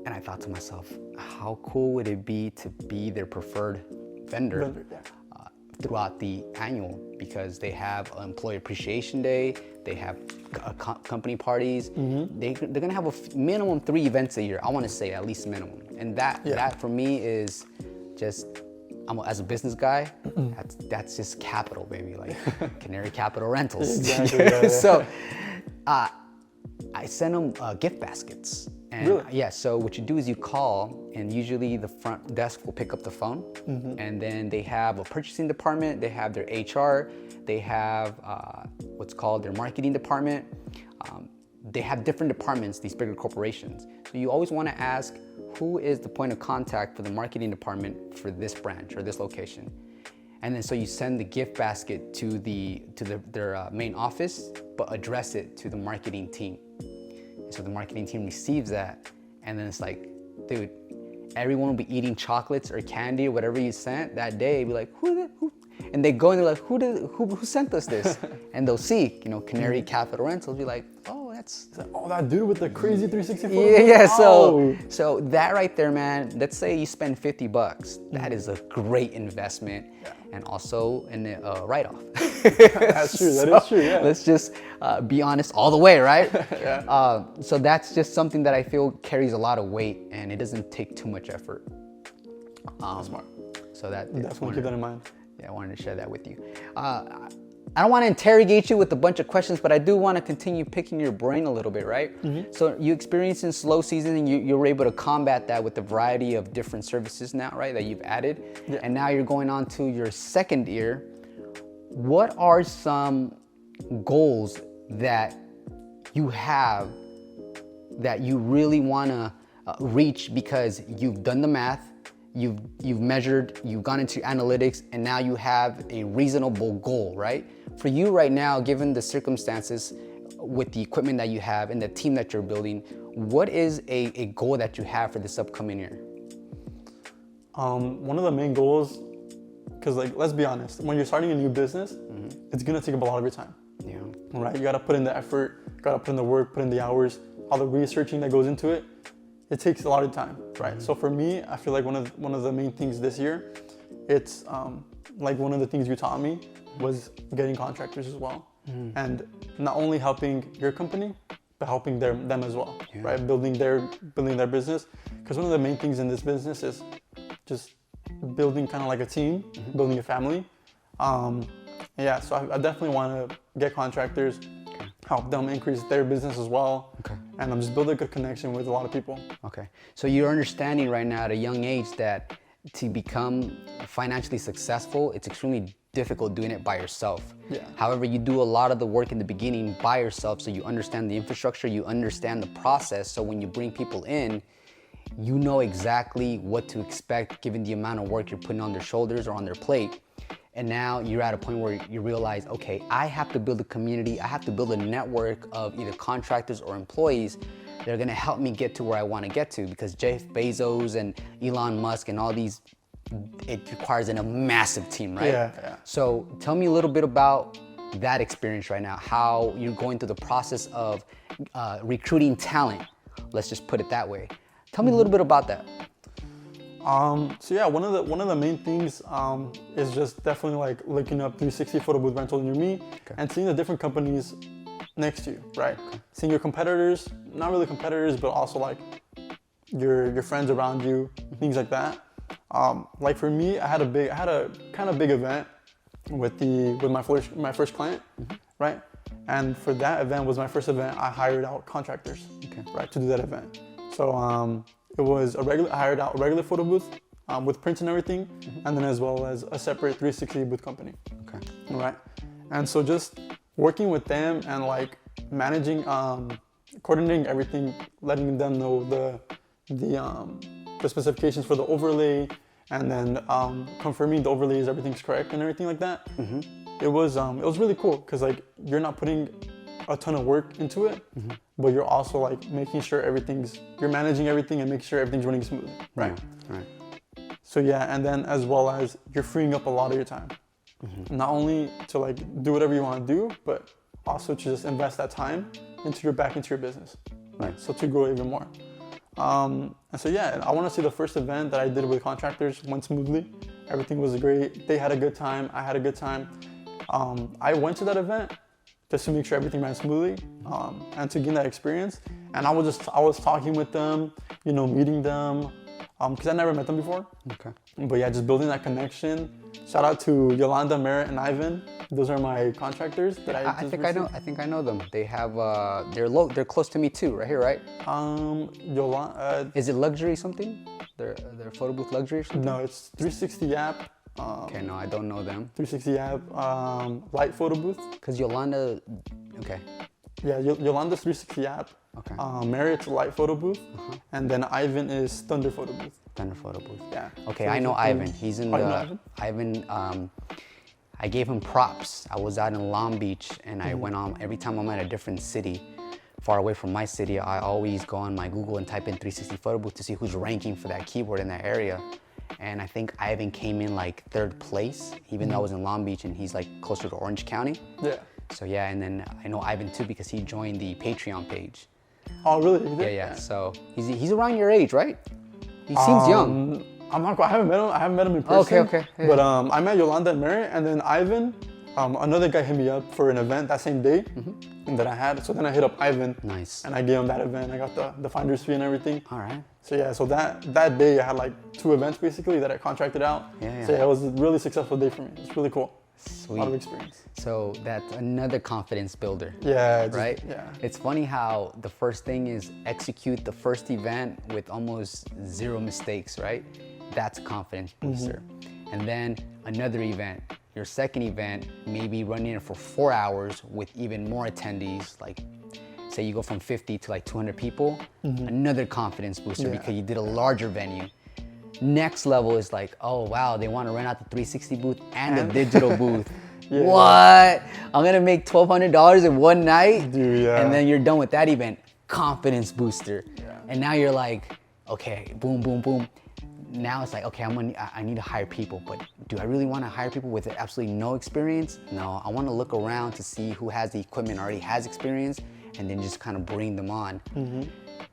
And I thought to myself, how cool would it be to be their preferred vendor throughout the annual, because they have Employee Appreciation Day, they have company parties. They're gonna have a minimum 3 events a year. I want to say at least minimum, and that for me is just, as a business guy, that's just capital, baby, like Canary Capital Rentals. Exactly. So I send them gift baskets. And really? Yeah, so what you do is you call, and usually the front desk will pick up the phone, and then they have a purchasing department, they have their HR, they have what's called their marketing department. They have different departments, these bigger corporations. So you always want to ask, who is the point of contact for the marketing department for this branch or this location? And then so you send the gift basket to their main office, but address it to the marketing team. So the marketing team receives that, and then it's like, dude, everyone will be eating chocolates or candy or whatever you sent that day. Be like, who? And they go and they're like, who sent us this? And they'll see, Canary Capital Rentals. Be like, oh, that's that dude with the crazy 360 photo. Yeah. Oh. So that right there, man. Let's say you spend $50. That is a great investment, and also a write-off. That's true. That is true. Yeah. Let's just be honest all the way, right? Yeah. So that's just something that I feel carries a lot of weight, and it doesn't take too much effort. Smart. So that Definitely keep that in mind. Yeah, I wanted to share that with you. I don't want to interrogate you with a bunch of questions, but I do want to continue picking your brain a little bit, right? So you experienced in slow season, and you were able to combat that with the variety of different services now, right, that you've added. Yeah. And now you're going on to your second year. What are some goals that you have that you really want to reach, because you've done the math, you've measured, you've gone into analytics, and now you have a reasonable goal, right? For you right now, given the circumstances with the equipment that you have and the team that you're building, what is a goal that you have for this upcoming year? One of the main goals, because let's be honest, when you're starting a new business, it's gonna take up a lot of your time. Yeah. Right? You gotta put in the effort, gotta put in the work, put in the hours, all the researching that goes into it. It takes a lot of time, right? So for me, I feel like one of the main things this year, it's like one of the things you taught me was getting contractors as well, and not only helping your company, but helping them as well, right? Building their business, because one of the main things in this business is just building kind of like a team, building a family. So I definitely want to get contractors, help them increase their business as well. And I'm just building a good connection with a lot of people. Okay. So you're understanding right now at a young age that to become financially successful, it's extremely difficult doing it by yourself. Yeah. However, you do a lot of the work in the beginning by yourself, so you understand the infrastructure, you understand the process, so when you bring people in, you know exactly what to expect given the amount of work you're putting on their shoulders or on their plate. And now you're at a point where you realize, okay, I have to build a community, I have to build a network of either contractors or employees that are gonna help me get to where I wanna get to, because Jeff Bezos and Elon Musk and all these, it requires a massive team, right? Yeah. So tell me a little bit about that experience right now, how you're going through the process of recruiting talent, let's just put it that way. Tell me a little bit about that. One of the main things is just definitely like looking up 360 photo booth rental near me, and seeing the different companies next to you, right? Seeing your competitors, not really competitors, but also like your friends around you, things like that. Like for me, I had a kind of big event with my first client, right? And for that event was my first event. I hired out contractors, right, to do that event. So it was I hired out a regular photo booth with prints and everything, and then as well as a separate 360 booth company. All right. And so just working with them and like managing, coordinating everything, letting them know the specifications for the overlay, and then confirming the overlays, everything's correct and everything like that. It was really cool, because like you're not putting a ton of work into it, but you're also like making sure you're managing everything and making sure everything's running smooth. Right. So and then as well as you're freeing up a lot of your time, not only to like do whatever you want to do, but also to just invest that time back into your business, right? So to grow even more. And so yeah, I want to say the first event that I did with contractors went smoothly. Everything was great. They had a good time. I had a good time. I went to that event just to make sure everything ran smoothly and to gain that experience. And I was talking with them, you know, meeting them, because I never met them before. Okay. But yeah, just building that connection. Shout out to Yolanda, Merritt, and Ivan. Those are my contractors that I think I know them. They have they're close to me too, right here, right? Yolanda. Is it luxury something? Their photo booth luxury or something? No, it's 360 app. Okay, no, I don't know them. 360 app, light photo booth. Cause Yolanda, okay. Yeah, Yolanda's 360 app. Okay. Marriott's light photo booth, and then Ivan is Thunder photo booth. Thunder photo booth. Yeah. Okay, So I know those are Ivan. He's in Oh, you know the Ivan. I gave him props. I was out in Long Beach, and I went on every time I'm at a different city, far away from my city. I always go on my Google and type in 360 photo booth to see who's ranking for that keyword in that area. And I think Ivan came in like 3rd place, even though I was in Long Beach and he's like closer to Orange County. Yeah. So yeah, and then I know Ivan too because he joined the Patreon page. Oh, really? You did? Yeah. So he's around your age, right? He seems young. I'm not. I haven't met him in person. Okay. Yeah. But I met Yolanda and Mary, and then Ivan. Another guy hit me up for an event that same day that I had. So then I hit up Ivan. Nice. And I gave him that event. I got the finder's fee and everything. All right. So yeah, so that day I had like 2 events basically that I contracted out. Yeah. So yeah, it was a really successful day for me. It's really cool. Sweet. A lot of experience. So that's another confidence builder. Yeah. Right? Yeah. It's funny how the first thing is execute the first event with almost 0 mistakes, right? That's a confidence booster. And then another event, your second event, maybe running it for 4 hours with even more attendees, like say you go from 50 to like 200 people, another confidence booster because you did a larger venue. Next level is like, oh wow, they want to rent out the 360 booth and the digital booth. Yeah. What? I'm gonna make $1,200 in one night? Dude, yeah. And then you're done with that event. Confidence booster. Yeah. And now you're like, okay, boom, boom, boom. Now it's like, okay, I need to hire people, but do I really want to hire people with absolutely no experience? No, I want to look around to see who has the equipment, already has experience, and then just kind of bring them on.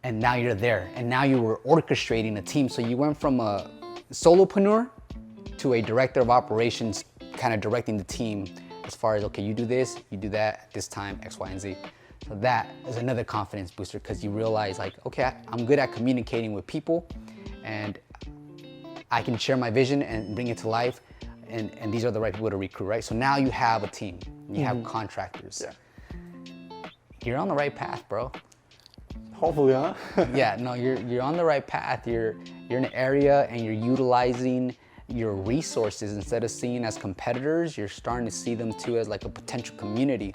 And now you're there, and now you were orchestrating a team. So you went from a solopreneur to a director of operations, kind of directing the team as far as, okay, you do this, you do that at this time, X, Y, and Z. So that is another confidence booster because you realize like, okay, I'm good at communicating with people and I can share my vision and bring it to life. And these are the right people to recruit, right? So now you have a team, you have contractors. Yeah. You're on the right path, bro. Hopefully, huh? Yeah, no, you're on the right path. You're in an area and you're utilizing your resources instead of seeing as competitors. You're starting to see them too as like a potential community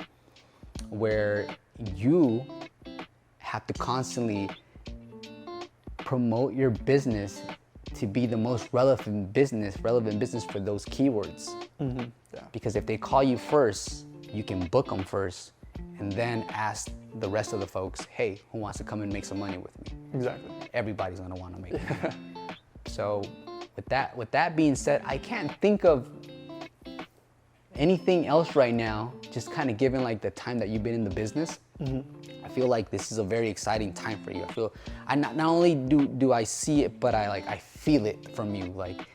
where you have to constantly promote your business to be the most relevant business for those keywords. Yeah. Because if they call you first, you can book them first and then ask the rest of the folks, hey, who wants to come and make some money with me? Exactly. Everybody's gonna wanna make money. So with that being said, I can't think of anything else right now, just kind of given like the time that you've been in the business. I feel like this is a very exciting time for you. I feel, not only do I see it, but I feel it from you, like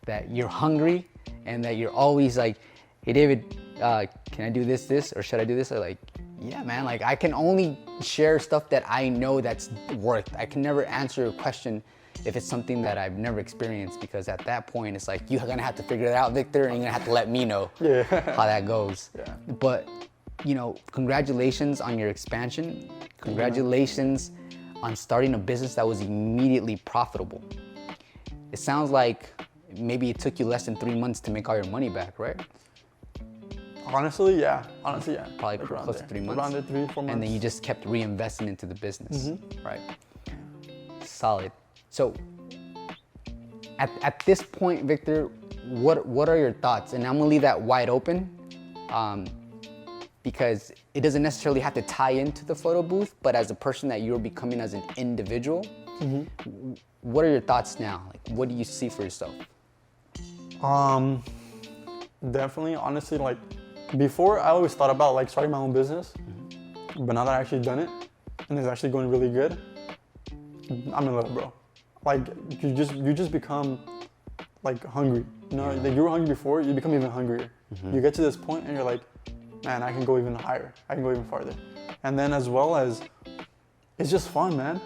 that you're hungry and that you're always like, hey David, can I do this, or should I do this? Or like, yeah, man, like I can only share stuff that I know that's worked. I can never answer a question if it's something that I've never experienced, because at that point it's like, you're gonna have to figure it out, Victor, and you're gonna have to let me know how that goes. Yeah. But, you know, congratulations on your expansion. Congratulations on starting a business that was immediately profitable. It sounds like maybe it took you less than 3 months to make all your money back, right? Honestly, yeah. Probably Like close to 3 months. Around there, 3, 4 months. And then you just kept reinvesting into the business, right? Solid. So at this point, Victor, what are your thoughts? And I'm gonna leave that wide open because it doesn't necessarily have to tie into the photo booth, but as a person that you're becoming as an individual, what are your thoughts now? Like, what do you see for yourself? Definitely, honestly, like before I always thought about like starting my own business, but now that I actually done it and it's actually going really good, I'm in love, bro. Like you just become like hungry. You know, like you were hungry before, you become even hungrier. You get to this point and you're like, man, I can go even higher. I can go even farther. And then as well as, it's just fun, man.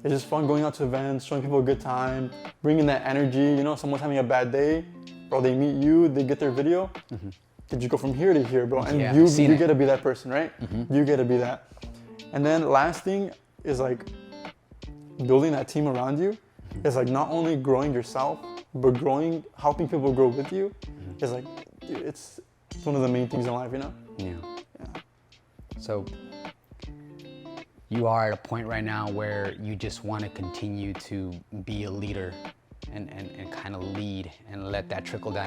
It's just fun going out to events, showing people a good time, bringing that energy. You know, someone's having a bad day, bro, they meet you, they get their video. Did you go from here to here, bro? And Yeah, you get to be that person, right? You get to be that. And then last thing is like building that team around you is like not only growing yourself, but helping people grow with you is like, dude, it's one of the main things in life, you know? Yeah. So you are at a point right now where you just want to continue to be a leader and kind of lead and let that trickle down